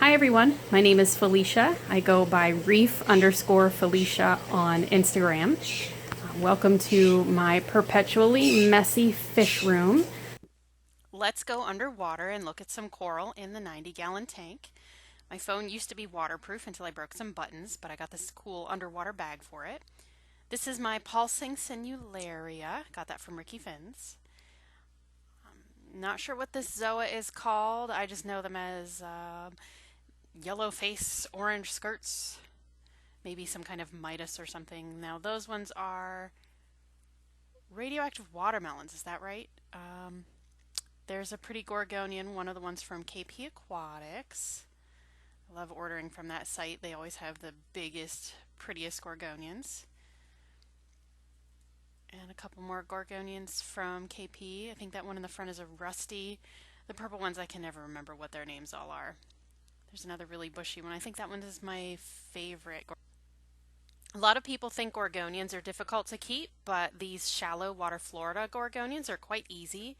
Hi everyone, my name is Felicia. I go by Reef_Felicia on Instagram. Welcome to my perpetually messy fish room. Let's go underwater and look at some coral in the 90-gallon tank. My phone used to be waterproof until I broke some buttons, but I got this cool underwater bag for it. This is my pulsing sinularia. Got that from Ricky Fins. Not sure what this zoa is called. I just know them as yellow face, orange skirts, maybe some kind of Midas or something. Now those ones are radioactive watermelons, is that right? There's a pretty Gorgonian, one of the ones from KP Aquatics. I love ordering from that site. They always have the biggest, prettiest Gorgonians. And a couple more Gorgonians from KP. I think that one in the front is a rusty. The purple ones, I can never remember what their names all are. There's another really bushy one. I think that one is my favorite. A lot of people think Gorgonians are difficult to keep, but these shallow water Florida Gorgonians are quite easy.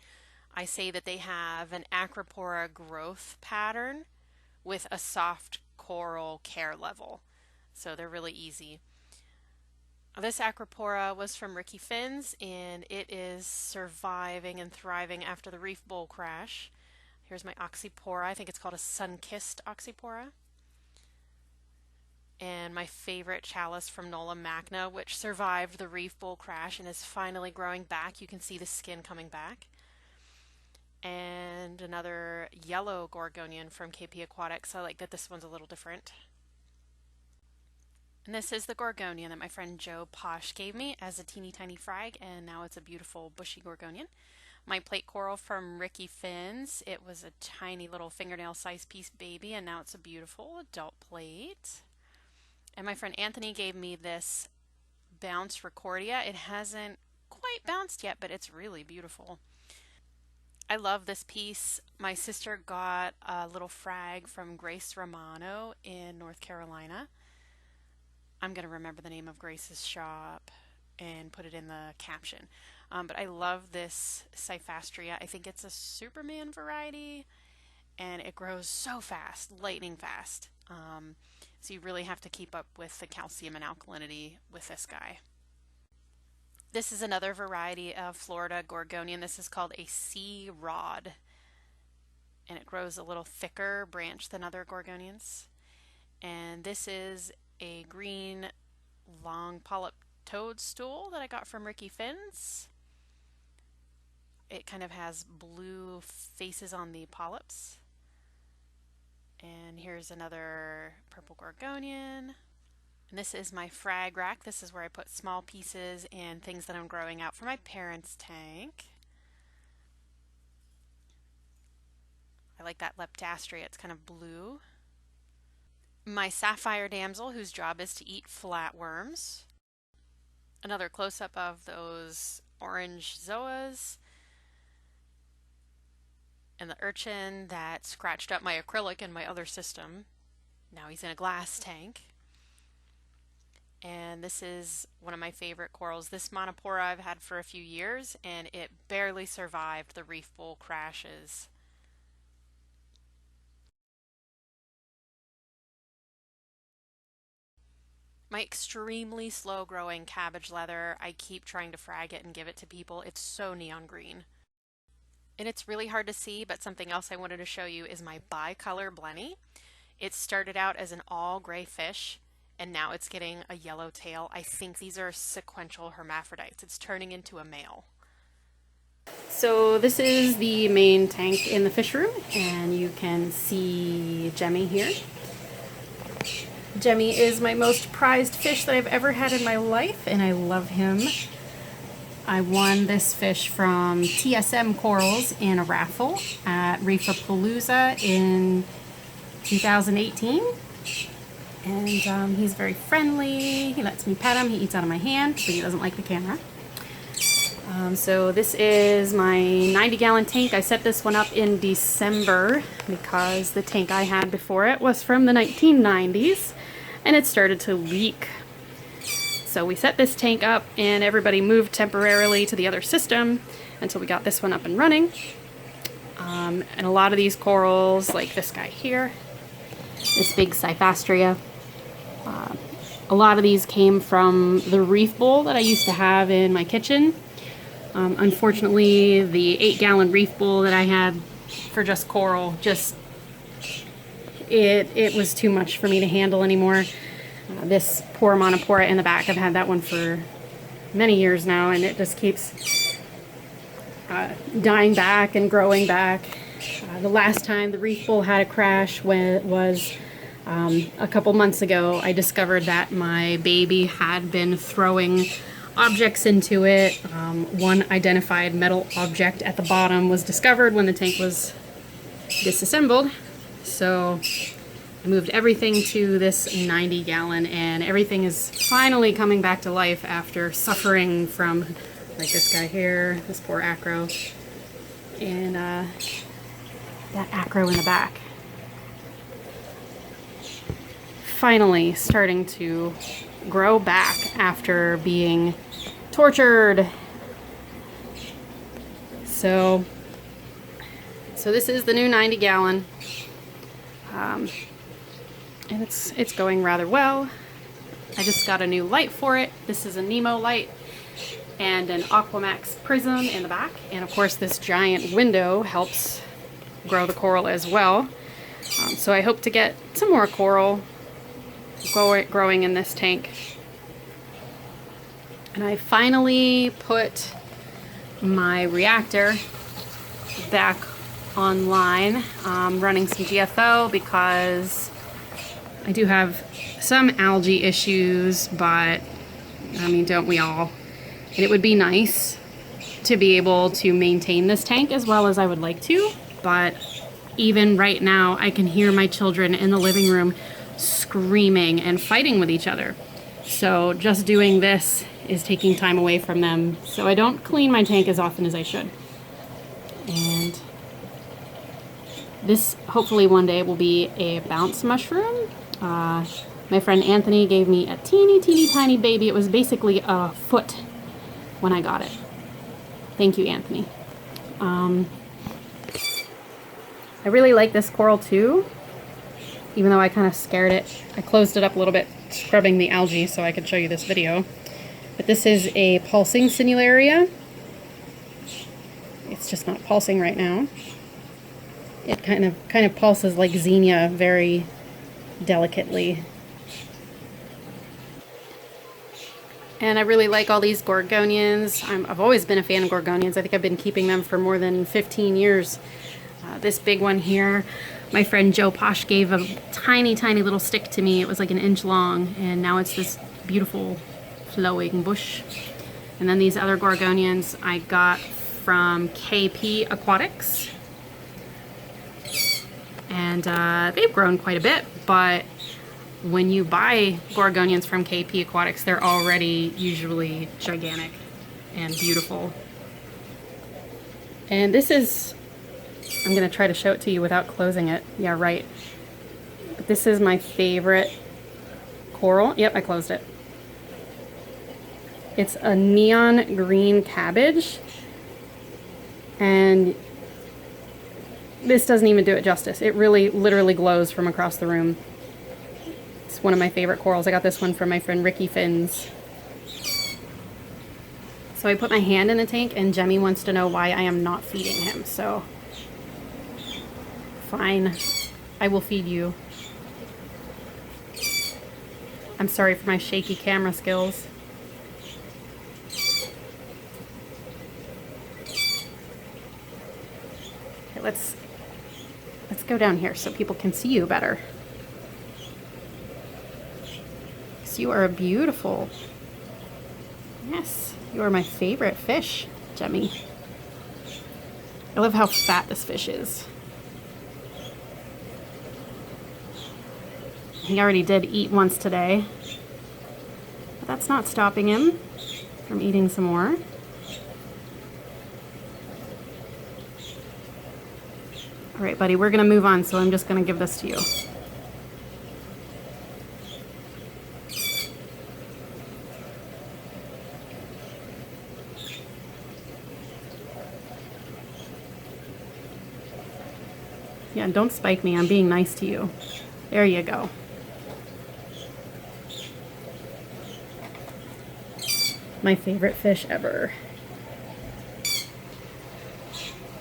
I say that they have an Aquapora growth pattern with a soft coral care level. So they're really easy. This Aquapora was from Ricky Fins, and it is surviving and thriving after the Reef Bowl crash. Here's my Oxypora. I think it's called a sun-kissed Oxypora. And my favorite chalice from Nola Magna, which survived the Reef Bowl crash and is finally growing back. You can see the skin coming back. And another yellow Gorgonian from KP Aquatics. I like that this one's a little different. And this is the Gorgonian that my friend Joe Posh gave me as a teeny tiny frag, and now it's a beautiful bushy Gorgonian. Myplate coral from Ricky Fins. It was a tiny little fingernail size piece baby, and now it's a beautiful adult plate. And my friend Anthony gave me this bounced Recordia. It hasn't quite bounced yet, but it's really beautiful. I love this piece. My sister got a little frag from Grace Romano in North Carolina. I'm going to remember the name of Grace's shop and put it in the caption. But I love this Cyphastria. I think it's a Superman variety, and it grows so fast, lightning fast. So you really have to keep up with the calcium and alkalinity with this guy. This is another variety of Florida Gorgonian. This is called a sea rod, and it grows a little thicker branch than other Gorgonians. And this is a green long polyp toadstool that I got from Ricky Fins. It kind of has blue faces on the polyps. And here's another purple Gorgonian. And this is my Frag Rack. This is where I put small pieces and things that I'm growing out for my parents' tank. I like that Leptastria. It's kind of blue. My sapphire damsel, whose job is to eat flatworms. Another close-up of those orange zoas. And the urchin that scratched up my acrylic in my other system. Now he's in a glass tank. And this is one of my favorite corals. This Montipora I've had for a few years, and it barely survived the Reef Bowl crashes. My extremely slow growing cabbage leather, I keep trying to frag it and give it to people. It's so neon green. And it's really hard to see, but something else I wanted to show you is my Bicolor Blenny. It started out as an all gray fish, and now it's getting a yellow tail. I think these are sequential hermaphrodites. It's turning into a male. So this is the main tank in the fish room, and you can see Jemmy here. Jemmy is my most prized fish that I've ever had in my life, and I love him. I won this fish from TSM Corals in a raffle at Reefapalooza in 2018. And he's very friendly. He lets me pet him. He eats out of my hand, but he doesn't like the camera. So this is my 90-gallon tank. I set this one up in December because the tank I had before it was from the 1990s and it started to leak. So we set this tank up and everybody moved temporarily to the other system until we got this one up and running. And a lot of these corals, like this guy here, this big Cyphastria. A lot of these came from the Reef Bowl that I used to have in my kitchen. Unfortunately, the 8-gallon Reef Bowl that I had for just coral, it was too much for me to handle anymore. This poor Montipora in the back, I've had that one for many years now, and it just keeps dying back and growing back. The last time the Reef Bowl had a crash was a couple months ago. I discovered that my baby had been throwing objects into it. One identified metal object at the bottom was discovered when the tank was disassembled. So I moved everything to this 90-gallon, and everything is finally coming back to life after suffering from, like this guy here, this poor acro, and that acro in the back. Finally starting to grow back after being tortured. So this is the new 90-gallon. And it's going rather well. I just got a new light for it. This is a Nemolight and an AquaMaxx Prism in the back. And of course this giant window helps grow the coral as well. So I hope to get some more coral growing in this tank. And I finally put my reactor back online, running some GFO because I do have some algae issues, but I mean, don't we all? And it would be nice to be able to maintain this tank as well as I would like to, but even right now I can hear my children in the living room screaming and fighting with each other. So just doing this is taking time away from them, so I don't clean my tank as often as I should. And this hopefully one day will be a bounce mushroom. My friend Anthony gave me a teeny tiny baby. It was basically a foot when I got it. Thank you, Anthony. I really like this coral too, even though I kind of scared it. I closed it up a little bit, scrubbing the algae so I could show you this video. But this is a pulsing Sinularia. It's just not pulsing right now. It kind of pulses like Xenia, very delicately. And I really like all these Gorgonians. I've always been a fan of Gorgonians. I think I've been keeping them for more than 15 years. This big one here, my friend Joe Posh gave a tiny little stick to me. It was like 1 inch long, and now it's this beautiful flowing bush. And then these other Gorgonians I got from KP Aquatics. And they've grown quite a bit, but when you buy Gorgonians from KP Aquatics, they're already usually gigantic and beautiful. And this is, I'm going to try to show it to you without closing it. Yeah, right. But this is my favorite coral. Yep, I closed it. It's a neon green cabbage, and this doesn't even do it justice. It really literally glows from across the room. It's one of my favorite corals. I got this one from my friend Ricky Fins. So I put my hand in the tank, and Jemmy wants to know why I am not feeding him. So fine, I will feed you. I'm sorry for my shaky camera skills. Okay, let's go down here so people can see you better. Because you are beautiful. Yes, you are my favorite fish, Jemmy. I love how fat this fish is. He already did eat once today, but that's not stopping him from eating some more. All right, buddy, we're gonna move on, so I'm just gonna give this to you. Yeah, don't spike me, I'm being nice to you. There you go. My favorite fish ever.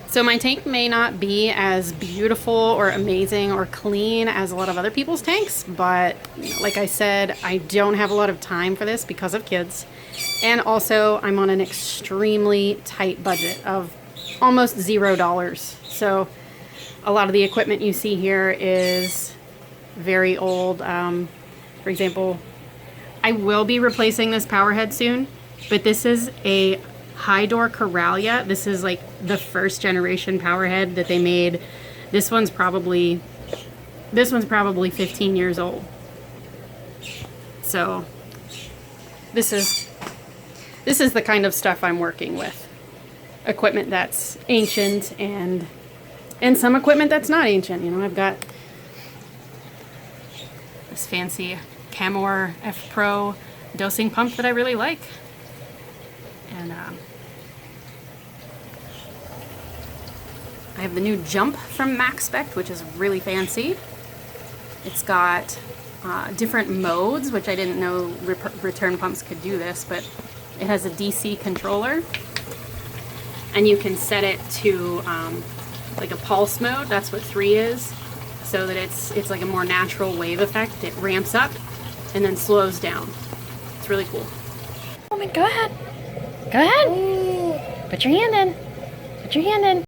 So my tank may not be as beautiful or amazing or clean as a lot of other people's tanks, but like I said, I don't have a lot of time for this because of kids. And also I'm on an extremely tight budget of almost $0. So a lot of the equipment you see here is very old. For example, I will be replacing this power head soon, but this is a high door Coralia. This is like the first generation power head that they made. This one's probably 15 years old. So this is the kind of stuff I'm working with. Equipment that's ancient and some equipment that's not ancient. You know, I've got this fancy Camor F Pro dosing pump that I really like. And I have the new Jump from MaxSpect, which is really fancy. It's got different modes, which I didn't know return pumps could do this, but it has a DC controller. And you can set it to like a pulse mode. That's what 3 is, so that it's like a more natural wave effect. It ramps up and then slows down. It's really cool. Oh my, go ahead. Go ahead. Put your hand in. Put your hand in.